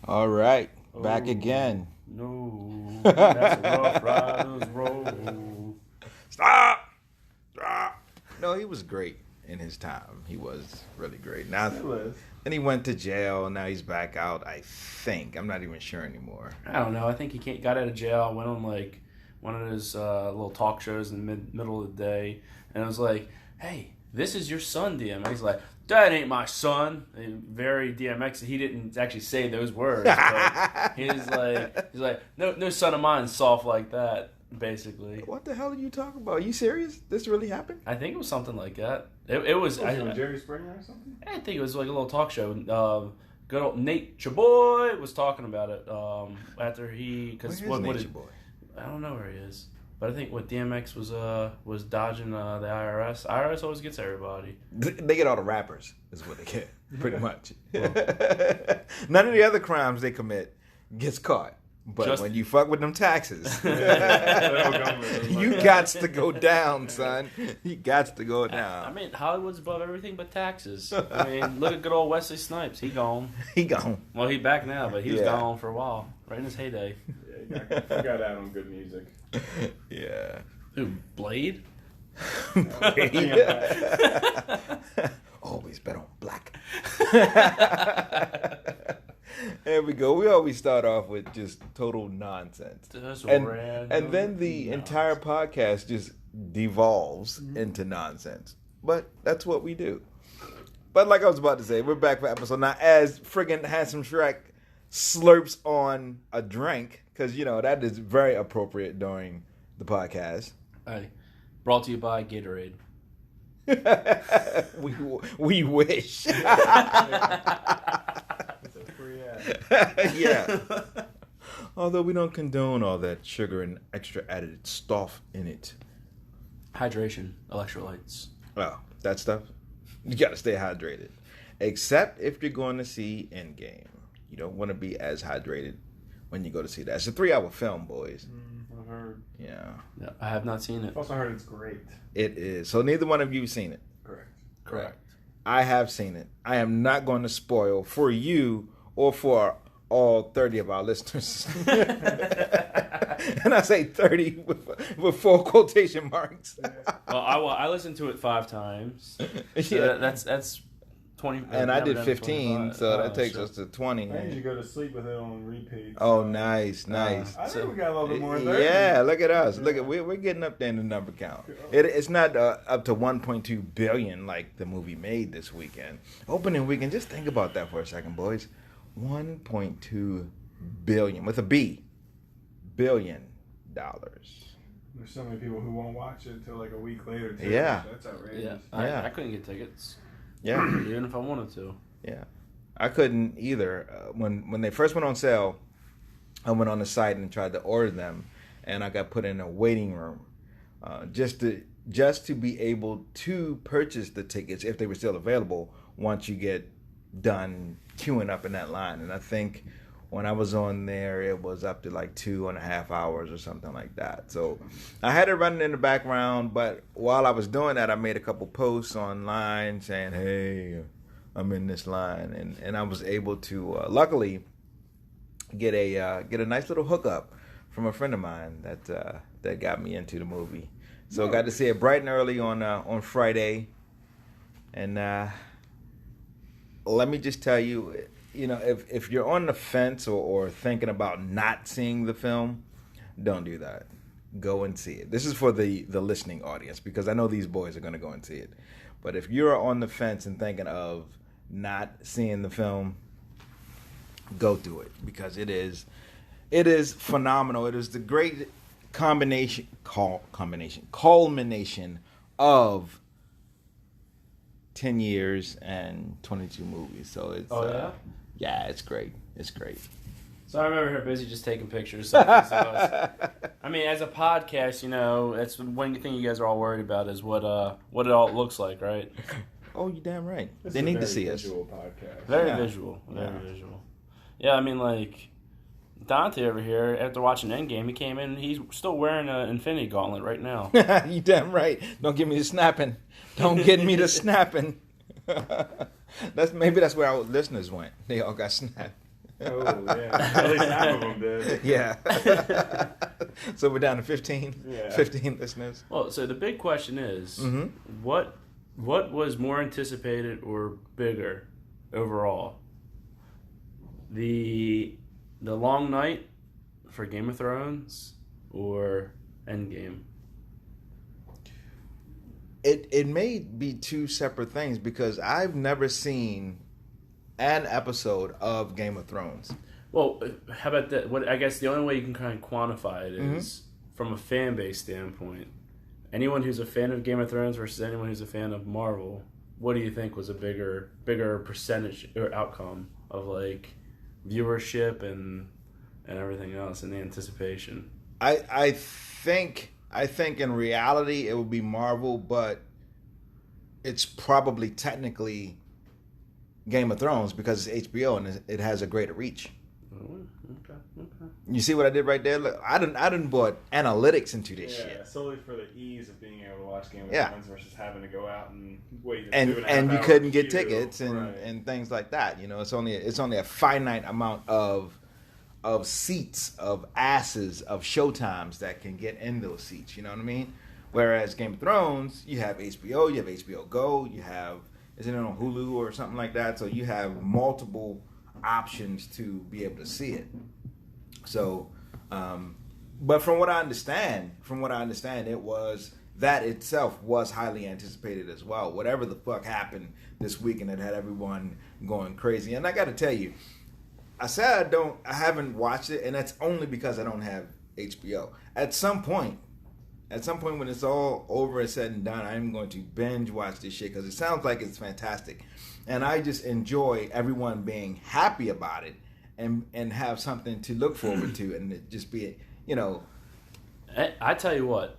All right, back again. No, that's a Rough Riders roll. Stop! Stop! No, he was great in his time. He was really great. Now, It was. and he went to jail. Now he's back out. I think. I'm not even sure anymore. I don't know. I think he got out of jail, went on like one of his little talk shows in the middle of the day, and it was like, "Hey, this is your son, DMX." He's like, "That ain't my son." And very DMX. He didn't actually say those words, but he's like, "No son of mine is soft like that." Basically, What the hell are you talking about? Are you serious? This really happened? I think it was something like that. It was. Was it on Jerry Springer or something? I think it was like a little talk show. Good old Nate Chaboy was talking about it after he because Where's what Nature is Boy? I don't know where he is, but I think what DMX was dodging the IRS. IRS always gets everybody. They get all the rappers, is what they get, pretty much. None of the other crimes they commit gets caught. But Just- when you fuck with them taxes, Federal government was you like, gots to go down, son. You gots to go I down. mean, Hollywood's above everything but taxes. I mean, look at good old Wesley Snipes. He gone. He gone. Well, he back now, but he was Yeah. gone for a while, right in his heyday. Yeah, you got out on good music. Yeah. Ooh, Blade. Always bet on black. There we go. We always start off with just total nonsense. Just And random then the nonsense. entire podcast just devolves into nonsense. But that's what we do. But like I was about to say, we're back for episode 9 as friggin' Handsome Shrek slurps on a drink, because, you know, that is very appropriate during the podcast. Hey, brought to you by Gatorade. we wish. It's a free ad. Yeah. Although we don't condone all that sugar and extra added stuff in it. Hydration, electrolytes. Well, that stuff, you gotta stay hydrated. Except if you're going to see Endgame. You don't want to be as hydrated when you go to see that. It's a 3-hour film, boys. I've heard. Yeah. No, I have not seen it. I've also heard it's great. It is. So neither one of you have seen it. Correct. I have seen it. I am not going to spoil for you or for all 30 of our listeners. And I say 30 with 4 quotation marks. Well, I listened to it 5 times. So Yeah. that's 20. And I never did done 15, 25. so that Oh, takes shit. us to 20. I usually go to sleep with it on repeat. Oh, so- nice. I think we got a little bit more. than 30. Yeah, look at us. Look at we're getting up there in the number count. It's not up to 1.2 billion like the movie made this weekend. Opening weekend. Just think about that for a second, boys. 1.2 billion with a B, $billion. There's so many people who won't watch it until like a week later. Too. Yeah. That's Yeah, outrageous. Yeah. I couldn't get tickets, Yeah, even if I wanted to. yeah. I couldn't either. When they first went on sale, I went on the site and tried to order them, and I got put in a waiting room just to be able to purchase the tickets if they were still available once you get done queuing up in that line. And I think when I was on there, it was up to like 2.5 hours or something like that. So I had it running in the background, but while I was doing that, I made a couple posts online saying, hey, I'm in this line. And I was able to, luckily, get a nice little hookup from a friend of mine that got me into the movie. So I got to see it bright and early on Friday. And let me just tell you, you know, if you're on the fence or thinking about not seeing the film, don't do that. Go and see it. This is for the listening audience, because I know these boys are going to go and see it. But if you're on the fence and thinking of not seeing the film, go do it, because it is phenomenal. It is the great culmination of 10 years and 22 movies. So it's yeah, it's great. It's great. So I'm over here busy just taking pictures. So I mean, as a podcast, you know, that's one thing you guys are all worried about is what it all looks like, right? Oh, you damn right. This They is a need to very see us. visual podcast. Very Yeah. visual. Very Yeah. visual. Yeah, I mean, like, Dante over here, after watching Endgame, he came in, he's still wearing an Infinity Gauntlet right now. You damn right. Don't get me to snapping. Don't get me to snapping. Maybe that's where our listeners went. They all got snapped. Oh, yeah. At least half of them did. Yeah. So we're down to 15? Yeah. 15 listeners. Well, so the big question is, Mm-hmm. what was more anticipated or bigger overall? The long night for Game of Thrones or Endgame? It may be two separate things because I've never seen an episode of Game of Thrones. Well, how about that? What I guess the only way you can kind of quantify it Mm-hmm. is from a fan base standpoint. Anyone who's a fan of Game of Thrones versus anyone who's a fan of Marvel, what do you think was a bigger percentage or outcome of like viewership and everything else and the anticipation? I think in reality it would be Marvel, but it's probably technically Game of Thrones because it's HBO and it has a greater reach. Oh, okay. You see what I did right there? Look, I didn't brought analytics into this Yeah, shit. solely for the ease of being able to watch Game of Yeah. Thrones versus having to go out and wait. And 2.5 you hour couldn't get queue. tickets and, Right. and things like that. You know, it's only a finite amount of seats, of asses, of showtimes that can get in those seats. You know what I mean? Whereas Game of Thrones, you have HBO, you have HBO Go, you have isn't it on Hulu or something like that? So you have multiple options to be able to see it. So, but from what I understand, it was that itself was highly anticipated as well. Whatever the fuck happened this weekend, it had everyone going crazy. And I got to tell you, I said I haven't watched it, and that's only because I don't have HBO. At some point when it's all over and said and done, I'm going to binge watch this shit because it sounds like it's fantastic. And I just enjoy everyone being happy about it and have something to look forward to and it just be, you know. I tell you what,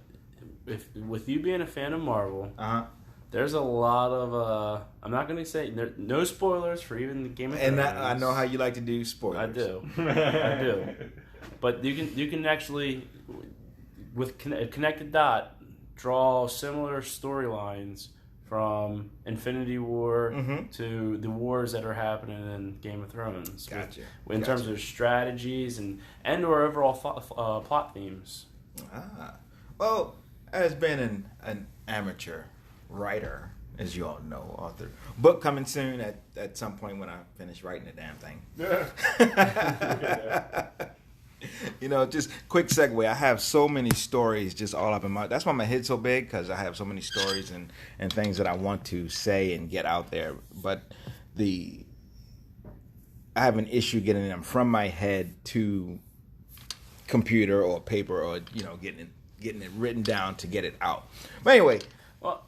with you being a fan of Marvel, Uh-huh. there's a lot of I'm not going to say no spoilers for even the Game of Thrones. And I know how you like to do spoilers. I do. I do. But you can actually, with a connected dot, draw similar storylines from Infinity War Mhm. to the wars that are happening in Game of Thrones. Gotcha. In terms of strategies and or overall plot themes. Well, as being an amateur writer, as you all know, author, book coming soon at some point when I finish writing the damn thing. You know, just quick segue. I have so many stories just all up in my. That's why my head's so big because I have so many stories and things that I want to say and get out there. But I have an issue getting them from my head to computer or paper or getting it written down to get it out. But anyway,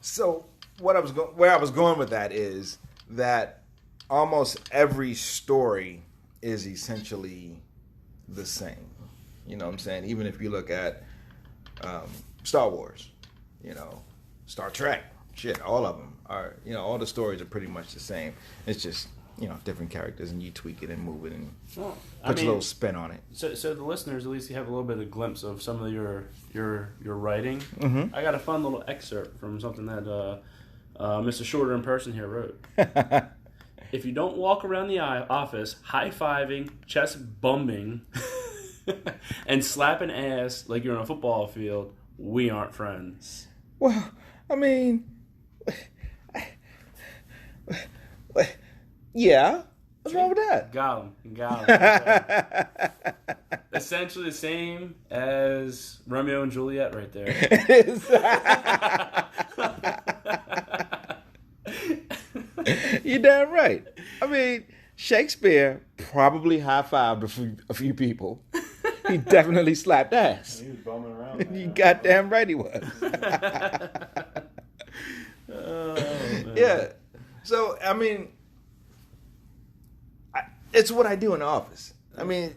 so where I was going with that is that almost every story is essentially the same. You know what I'm saying? Even if you look at Star Wars, Star Trek, shit, all of them are, all the stories are pretty much the same. It's just, different characters and you tweak it and move it and put your little spin on it. So the listeners, at least you have a little bit of a glimpse of some of your writing. Mm-hmm. I got a fun little excerpt from something that Mr. Shorter in person here wrote. If you don't walk around the office high-fiving, chest bumping, and slapping ass like you're on a football field, we aren't friends. Well, I mean, yeah. What's wrong with that? Got him. Essentially the same as Romeo and Juliet right there. It is. You're damn right. I mean, Shakespeare probably high-fived a few people. He definitely slapped ass. He was bumming around. You goddamn right he was. Yeah. So, I mean, it's what I do in the office. I mean,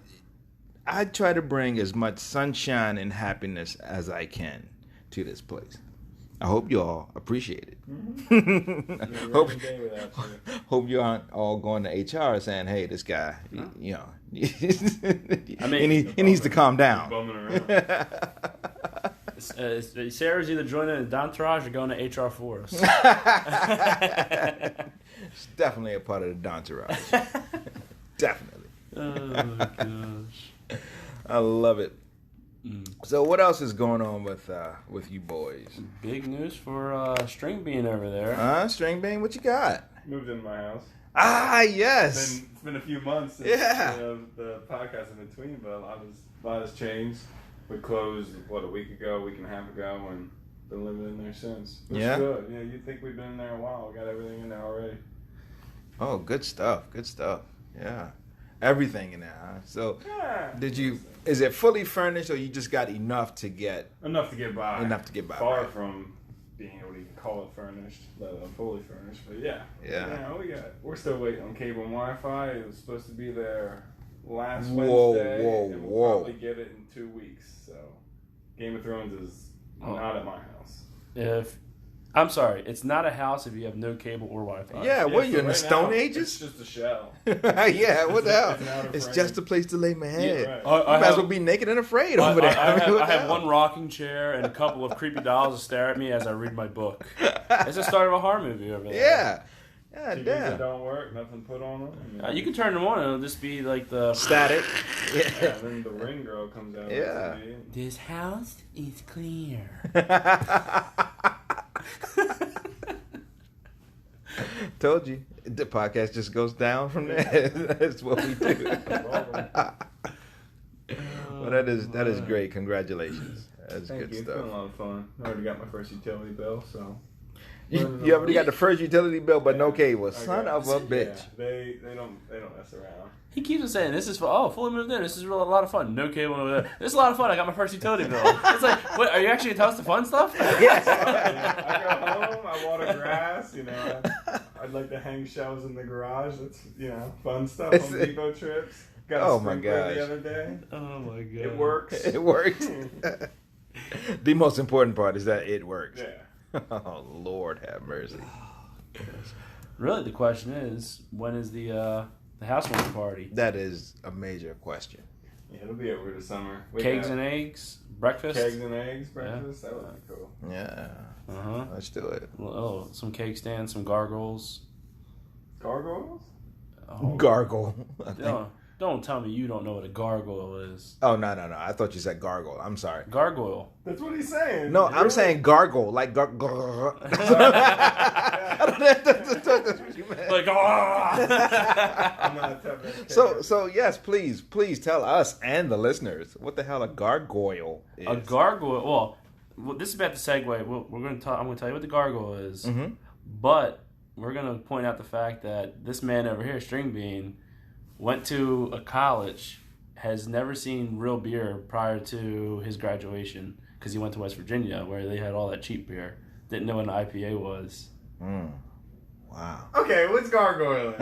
I try to bring as much sunshine and happiness as I can to this place. I hope you all appreciate it. Mm-hmm. Hope you aren't all going to HR saying, "Hey, this guy, he needs to calm down." Bumming around. Sarah's either joining the entourage or going to HR for us. It's definitely a part of the entourage. Definitely. Oh gosh. I love it. Mm. So what else is going on with you boys? Big news for String Bean over there. String Bean, what you got? Moved into my house. Ah, yes. It's been a few months since the podcast in between, but a lot has changed. We closed, a week and a half ago, and been living in there since. It's good. Yeah, you'd think we'd been in there a while. We got everything in there already. Oh, good stuff. Yeah. Everything in there, huh? So, is it fully furnished or you just got enough to get by? Enough to get by. Far right? from being able to even call it furnished, let alone fully furnished. But yeah. We're still waiting on cable and Wi-Fi. It was supposed to be there last Wednesday. And we'll probably get it in 2 weeks. So, Game of Thrones is not at my house. I'm sorry, it's not a house if you have no cable or Wi-Fi. Yeah, what are you in the Stone It's Ages? just a shell. Yeah, what the hell? It's just a place to lay my head. Yeah, right. You might as well be naked and afraid over there. I have one rocking chair and a couple of creepy dolls that stare at me as I read my book. It's the start of a horror movie over there. Yeah. TVs that don't work, nothing put on them. You can turn them on and it'll just be like the... Static. Yeah, and then the ring girl comes out. Yeah. This house is clear. Told you. The podcast just goes down from there. That's what we do. Well, that is great. Congratulations. That's Thank good you. stuff. It's been a lot of fun. I already got my first utility bill, so... You already got the first utility bill, but no cable. Son of a bitch. Yeah, they don't mess around. He keeps on saying, this is fully moved in. This is a lot of fun. No cable over there. This is a lot of fun. I got my first utility bill. It's like, wait, are you actually going to tell us the fun stuff? Yeah. I go home, I water grass, I'd like to hang shelves in the garage. That's, fun stuff. Home Depot trips. Got a sprinkler the other day. Oh my god. It works. It works. The most important part is that it works. Yeah. Oh, Lord have mercy. Really, the question is, when is the housewarming party? That is a major question. Yeah, it'll be over the summer. Kegs and eggs? Breakfast? Kegs and eggs, breakfast? Yeah. That would be cool. Yeah. Uh-huh. Let's do it. Oh, some cake stands, some gargoyles. Gargoyles? Oh. Gargle. Don't tell me you don't know what a gargoyle is. Oh, no. I thought you said gargle. I'm sorry. Gargoyle. That's what he's saying. No, I'm saying gargle. Like gargle. That's what you meant. Like, I'm not So yes, please tell us and the listeners what the hell a gargoyle is. a gargoyle. Well, this is about to segue. We're going to talk. I'm going to tell you what the gargoyle is, but we're going to point out the fact that this man over here, String Bean, went to a college, has never seen real beer prior to his graduation because he went to West Virginia where they had all that cheap beer. Didn't know what an IPA was. Wow. Okay, what's gargoyle?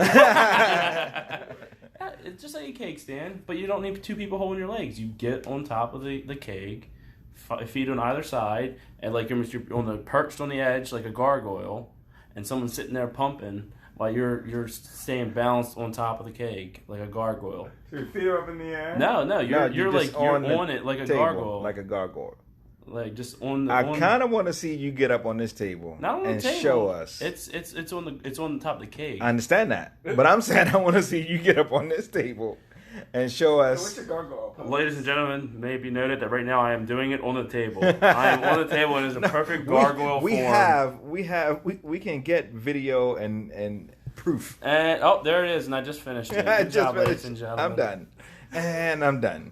It's just like a cake stand, but you don't need two people holding your legs. You get on top of the cake, feet on either side, and like you're perched on the edge like a gargoyle, and someone's sitting there pumping while you're staying balanced on top of the cake like a gargoyle. So your feet are up in the air? No, you're like on it like a gargoyle. Like a gargoyle. Like just on the. I kind of want to see you get up on this table and show us. It's on the top of the cake. I understand that, but I'm saying I want to see you get up on this table and show us. What's your gargoyle? Ladies and gentlemen, may it be noted that right now I am doing it on the table. I am on the table and it is a perfect gargoyle form. We can get video and proof. And there it is, and I just finished it. Good job, ladies and gentlemen. I'm done, and I'm done.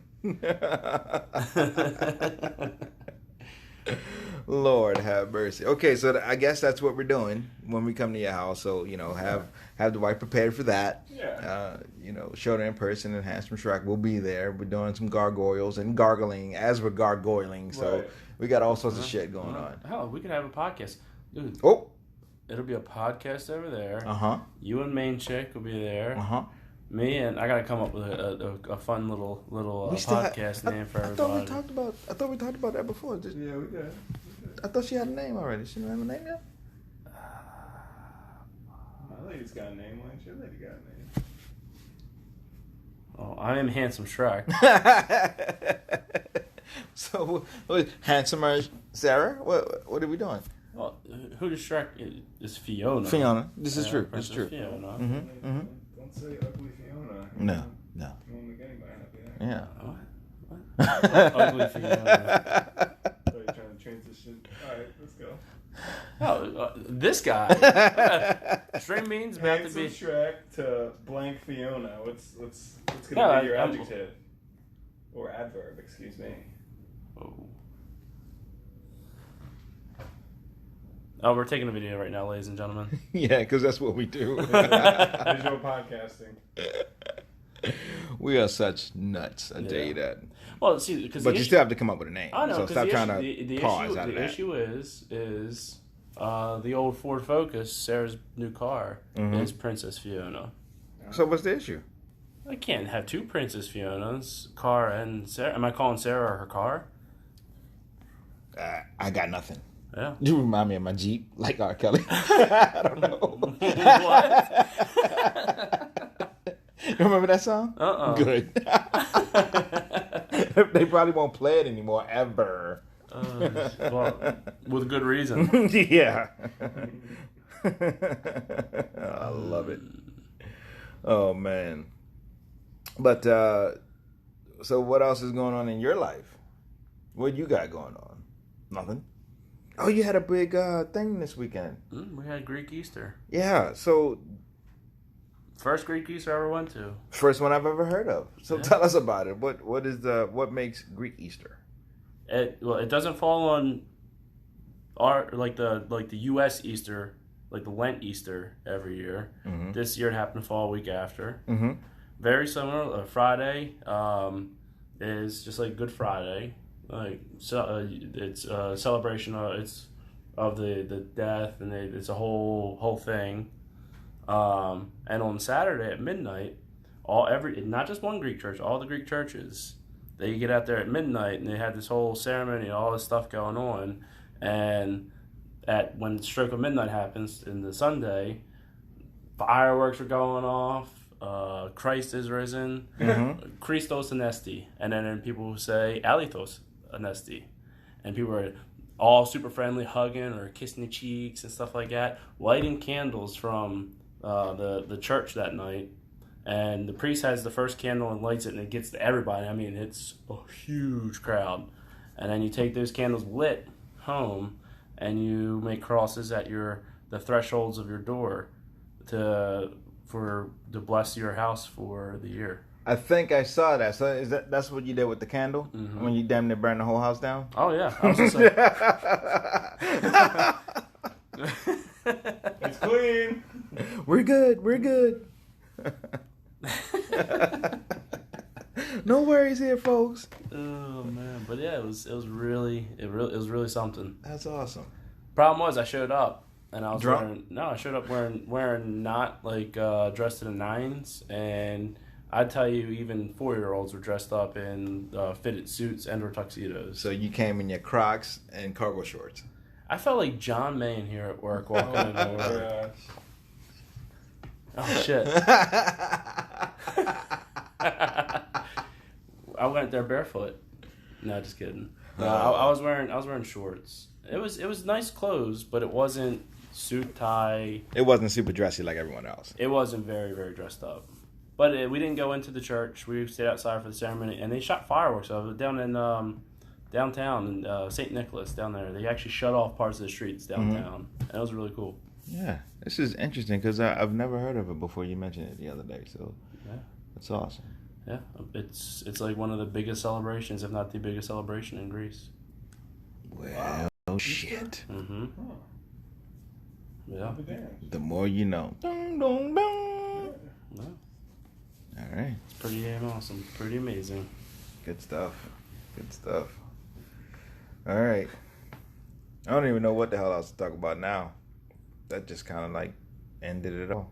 Lord have mercy. Okay, so I guess that's what we're doing when we come to your house. So have the wife prepared for that. Yeah. Show her in person, and Handsome Shrek will be there. We're doing some gargoyles and gargling as we're gargoyling. So we got all sorts of shit going on. Hell, we could have a podcast, dude. Oh, it'll be a podcast over there. You and Main Chick will be there. Me and I gotta come up with a fun little podcast name for everybody. I thought we talked about that before. Yeah, we did. I thought she had a name already. She didn't have a name yet? My lady's got a name. Your lady got a name. Oh, I am Handsome Shrek. So, handsomer Sarah? What are we doing? Well, who does Shrek is Fiona? Fiona. This is true. This is true. Fiona. Don't say ugly Fiona. No. You Yeah. What? Ugly Fiona. So you're trying to transition. All right, let's go. Oh, this guy. String Bean's about to be Shrek to blank Fiona. What's gonna be your adjective or adverb? Excuse me. Oh, we're taking a video right now, ladies and gentlemen. Yeah, because that's what we do. Visual podcasting. We are such nuts. I tell you that. Well, see, because but you still have to come up with a name. I know. So stop trying to pause issue, out of the that. issue is the old Ford Focus, Sarah's new car, is Princess Fiona. So what's the issue? I can't have two Princess Fionas, car and Sarah. Am I calling Sarah her car? I got nothing. Yeah. You remind me of my Jeep, like R. Kelly. I don't know. What? You remember that song? Good. They probably won't play it anymore, ever. Well, with good reason. Yeah. I love it. Oh, man. But, so what else is going on in your life? What you got going on? Nothing. Oh, you had a big thing this weekend. We had Greek Easter. Yeah, so... First Greek Easter I ever went to. First one I've ever heard of. So tell us about it. What makes Greek Easter? It doesn't fall on our like the U.S. Easter, like the Lent Easter every year. Mm-hmm. This year it happened to fall a week after. Mm-hmm. Very similar. Friday is just like Good Friday. Like it's a celebration of the death, and it's a whole thing. And on Saturday at midnight, not just one Greek church, all the Greek churches, they get out there at midnight and they have this whole ceremony and all this stuff going on. And when the stroke of midnight happens in the Sunday, fireworks are going off. Christ is risen. Mm-hmm. Christos Anesti. And then people who say Alithos Anesti. And people are all super friendly, hugging or kissing the cheeks and stuff like that, lighting candles from the church that night, and the priest has the first candle and lights it, and it gets to everybody. I mean, it's a huge crowd. And then you take those candles lit home, and you make crosses at the thresholds of your door to bless your house for the year. I think I saw that. So that's what you did with the candle? Mm-hmm. When you damn near burned the whole house down? Oh yeah, I was just like, it's clean. We're good. No worries here, folks. Oh man, but yeah, it was really something. That's awesome. Problem was, I showed up and I was drunk. I showed up wearing not like dressed in the nines, and I'd tell you even 4-year-olds were dressed up in fitted suits and or tuxedos. So you came in your Crocs and cargo shorts. I felt like John Mayen here at work walking in the door. Oh shit! I went there barefoot. No, just kidding. No, I was wearing shorts. It was nice clothes, but it wasn't suit tie. It wasn't super dressy like everyone else. It wasn't very very dressed up. But we didn't go into the church. We stayed outside for the ceremony, and they shot fireworks down in downtown in St. Nicholas down there. They actually shut off parts of the streets downtown, and it was really cool. Yeah, this is interesting because I've never heard of it before. You mentioned it the other day, so yeah, that's awesome. Yeah, it's like one of the biggest celebrations, if not the biggest celebration in Greece. Well, shit. Mm-hmm. Huh. Yeah. The more you know. Dun, dun, dun. Yeah. All right. It's pretty damn awesome. Pretty amazing. Good stuff. All right. I don't even know what the hell I was to talk about now. That just kind of like ended it all.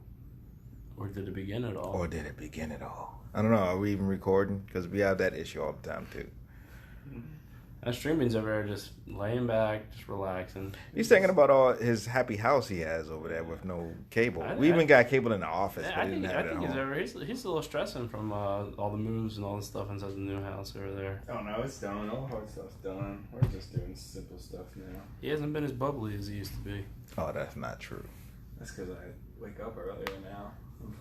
Or did it begin at all? I don't know. Are we even recording? Because we have that issue all the time too. And Streaming's over there just laying back, just relaxing. He's thinking about all his happy house he has over there with no cable. We even got cable in the office, but he didn't have it at home. He's a little stressing from all the moves and all the stuff inside the new house over there. Oh no, it's done. All the hard stuff's done. We're just doing simple stuff now. He hasn't been as bubbly as he used to be. Oh, that's not true. That's because I wake up earlier now.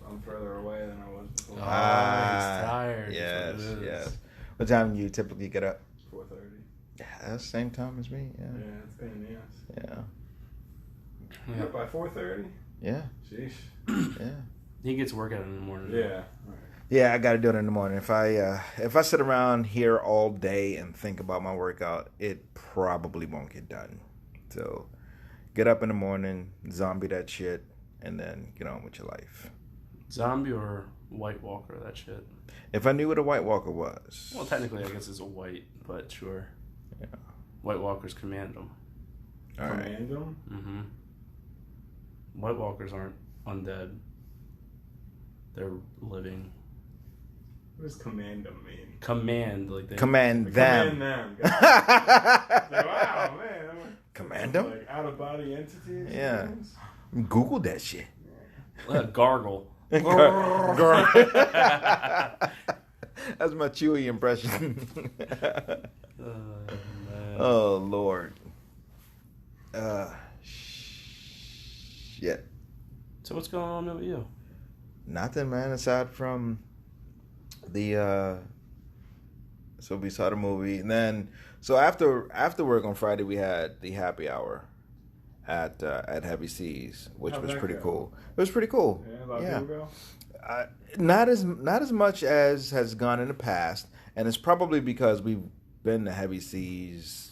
I'm further away than I was before. He's tired. Yes. What time do you typically get up? 4:30. Yeah, that's the same time as me. Yeah. Yeah, it's pain in the ass. Yeah. You up by 4:30? Yeah. Sheesh. Yeah. He gets work out in the morning. Yeah. Right. Yeah, I got to do it in the morning. If I sit around here all day and think about my workout, it probably won't get done. So, get up in the morning, zombie that shit, and then get on with your life. Zombie or White Walker, that shit. If I knew what a White Walker was. Well, technically, I guess it's a white, but sure. Yeah. White Walkers command them. All right. Command them? Mm-hmm. White Walkers aren't undead. They're living. What does command them mean? Command, like they Command them. Command them. Wow, man. Command them? Like out of body entities? Yeah. Google that shit. Gargle. That's my Chewy impression. Oh, Lord. Shit. So what's going on with you? Nothing, man, aside from the so we saw the movie, and then so after work on Friday we had the happy hour at Heavy Seas, which How'd was that pretty go? cool. It was pretty cool. Yeah, a lot of people go? Not as much as has gone in the past, and it's probably because we've been to Heavy Seas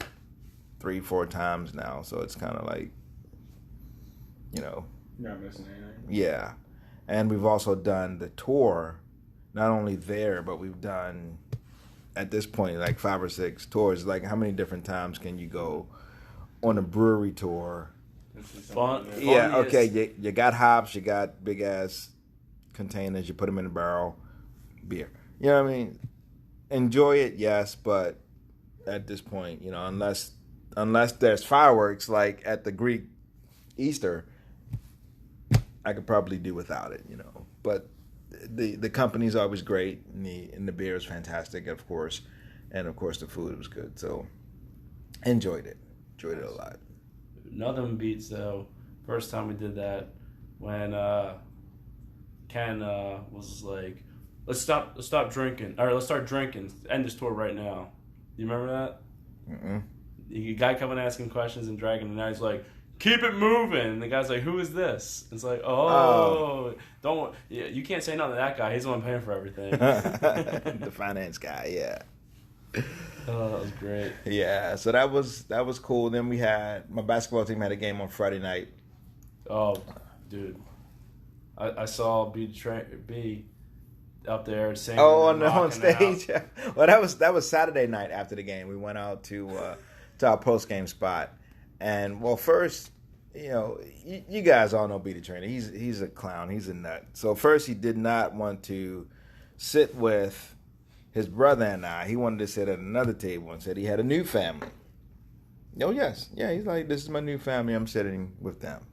3-4 times now, so it's kind of like, you know, You're not missing anything. yeah. And we've also done the tour, not only there, but we've done at this point like 5 or 6 tours. Like, how many different times can you go on a brewery tour? Fun. Yeah, okay, you got hops, you got big ass containers, you put them in a barrel, beer. You know what I mean? Enjoy it, yes, but at this point, you know, unless there's fireworks like at the Greek Easter, I could probably do without it, you know. But the company's always great, and the beer is fantastic, of course, and of course the food was good. So enjoyed it a lot. Nothing beats though. First time we did that when Ken was like, let's stop drinking. All right, let's start drinking. End this tour right now. You remember that? Mm-mm. The guy coming asking questions and dragging, and now he's like, keep it moving. And the guy's like, who is this? It's like, don't. Yeah, you can't say nothing to that guy. He's the one paying for everything. The finance guy, yeah. Oh, that was great. Yeah, so that was cool. Then we had my basketball team had a game on Friday night. Oh, dude, I saw B up there singing. Oh, and on stage. out. Well, that was Saturday night after the game. We went out to our post game spot, and well, first, you know, you guys all know B the Trainer. He's a clown. He's a nut. So first, he did not want to sit with his brother and I. He wanted to sit at another table and said he had a new family. Oh yes, yeah. He's like, this is my new family. I'm sitting with them.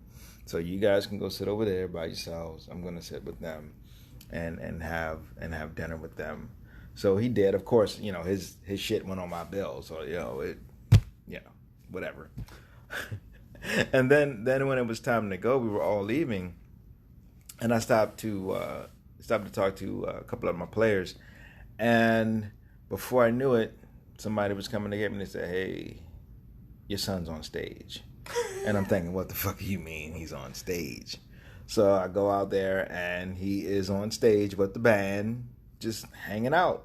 So you guys can go sit over there by yourselves. I'm gonna sit with them, and have dinner with them. So he did. Of course, you know, his shit went on my bill. So whatever. And then when it was time to go, we were all leaving, and I stopped to talk to a couple of my players, and before I knew it, somebody was coming to get me and they said, "Hey, your son's on stage." And I'm thinking, what the fuck do you mean he's on stage? So I go out there and he is on stage with the band, just hanging out.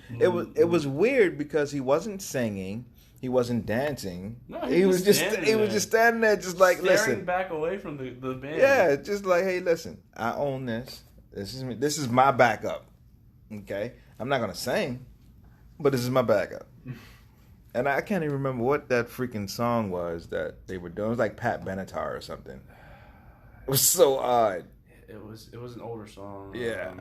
It was weird because he wasn't singing, he wasn't dancing. No, he was just standing there, just like, staring listen, back away from the band. yeah, just like, hey, listen, I own this. This is me. This is my backup. Okay, I'm not gonna sing, but this is my backup. And I can't even remember what that freaking song was that they were doing. It was like Pat Benatar or something. It was so odd. It was an older song. Yeah,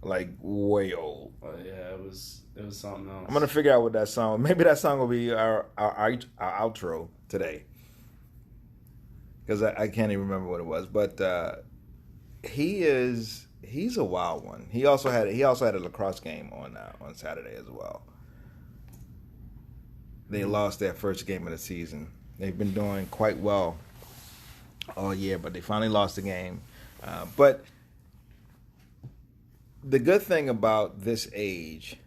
like way old. Yeah, it was something else. I'm gonna figure out what that song. Maybe that song will be our outro today, because I can't even remember what it was. But he's a wild one. He also had a lacrosse game on Saturday as well. They lost their first game of the season. They've been doing quite well all year, but they finally lost the game. But the good thing about this age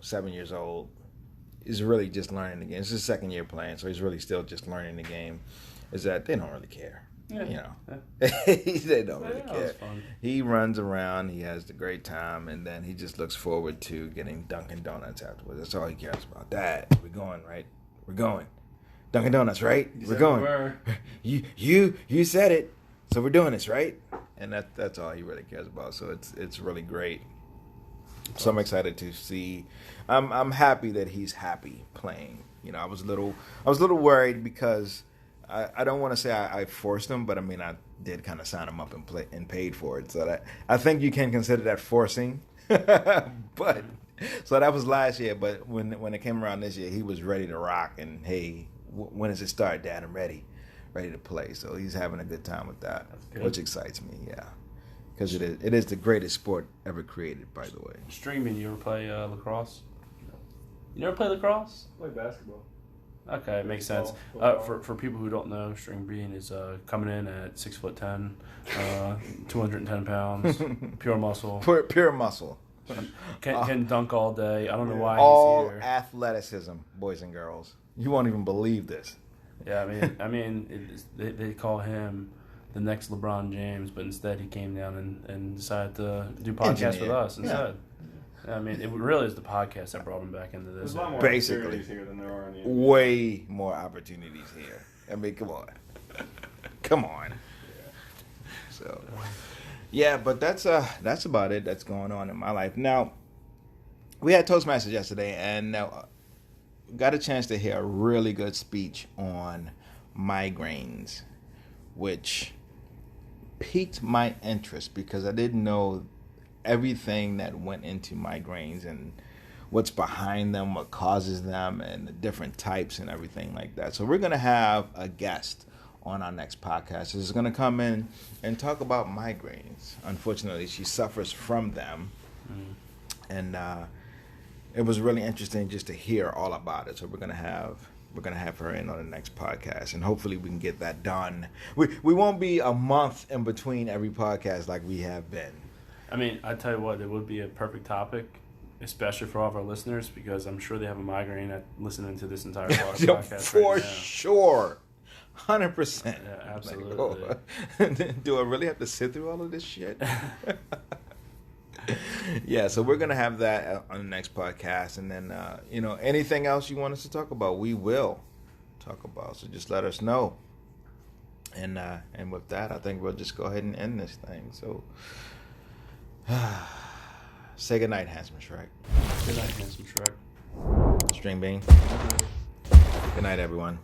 7 years old, is really just learning the game. It's his second year playing, so he's really still just learning the game. Is that they don't really care. Yeah. They don't really care. He runs around, he has the great time, and then he just looks forward to getting Dunkin' Donuts afterwards. That's all he cares about. Dad, we're going, right? We're going. Dunkin' Donuts, right? We're going. You said it, so we're doing this, right? And that's all he really cares about. So it's really great. So I'm excited to see. I'm happy that he's happy playing. I was a little worried because I don't want to say I forced him, but I mean I did kind of sign him up and paid for it. So I think you can consider that forcing. But so that was last year. But when it came around this year, he was ready to rock. And hey, when does it start, Dad? I'm ready to play. So he's having a good time with that, which excites me. Yeah. Because it is the greatest sport ever created, by the way. String bean, you ever play lacrosse? You never play lacrosse? I play basketball. Okay, it makes sense. For people who don't know, string bean is coming in at 6'10", 210 pounds, pure muscle. Pure muscle. Can dunk all day. I don't know why all he's here. Athleticism, boys and girls. You won't even believe this. Yeah, I mean, they call him the next LeBron James, but instead he came down and decided to do podcasts with us instead. Yeah. I mean, it really is the podcast that brought him back into this. There's a lot more Basically, opportunities here than there are in the NBA. Way more opportunities here. I mean, come on. So, yeah, but that's about it. That's going on in my life. Now, we had Toastmasters yesterday, and got a chance to hear a really good speech on migraines, which piqued my interest because I didn't know everything that went into migraines and what's behind them, what causes them, and the different types and everything like that. So we're going to have a guest on our next podcast who's going to come in and talk about migraines. Unfortunately, she suffers from them. And it was really interesting just to hear all about it. So we're going to have her in on the next podcast, and hopefully we can get that done. We won't be a month in between every podcast like we have been. I mean, I tell you what, it would be a perfect topic, especially for all of our listeners, because I'm sure they have a migraine at listening to this entire podcast. For sure. 100%. Yeah, absolutely. Do I really have to sit through all of this shit? Yeah, so we're going to have that on the next podcast. And then, anything else you want us to talk about, we will talk about. So just let us know. And with that, I think we'll just go ahead and end this thing. So say goodnight, Handsome Shrek. Good night, Handsome Shrek. String Bean. Good night, everyone.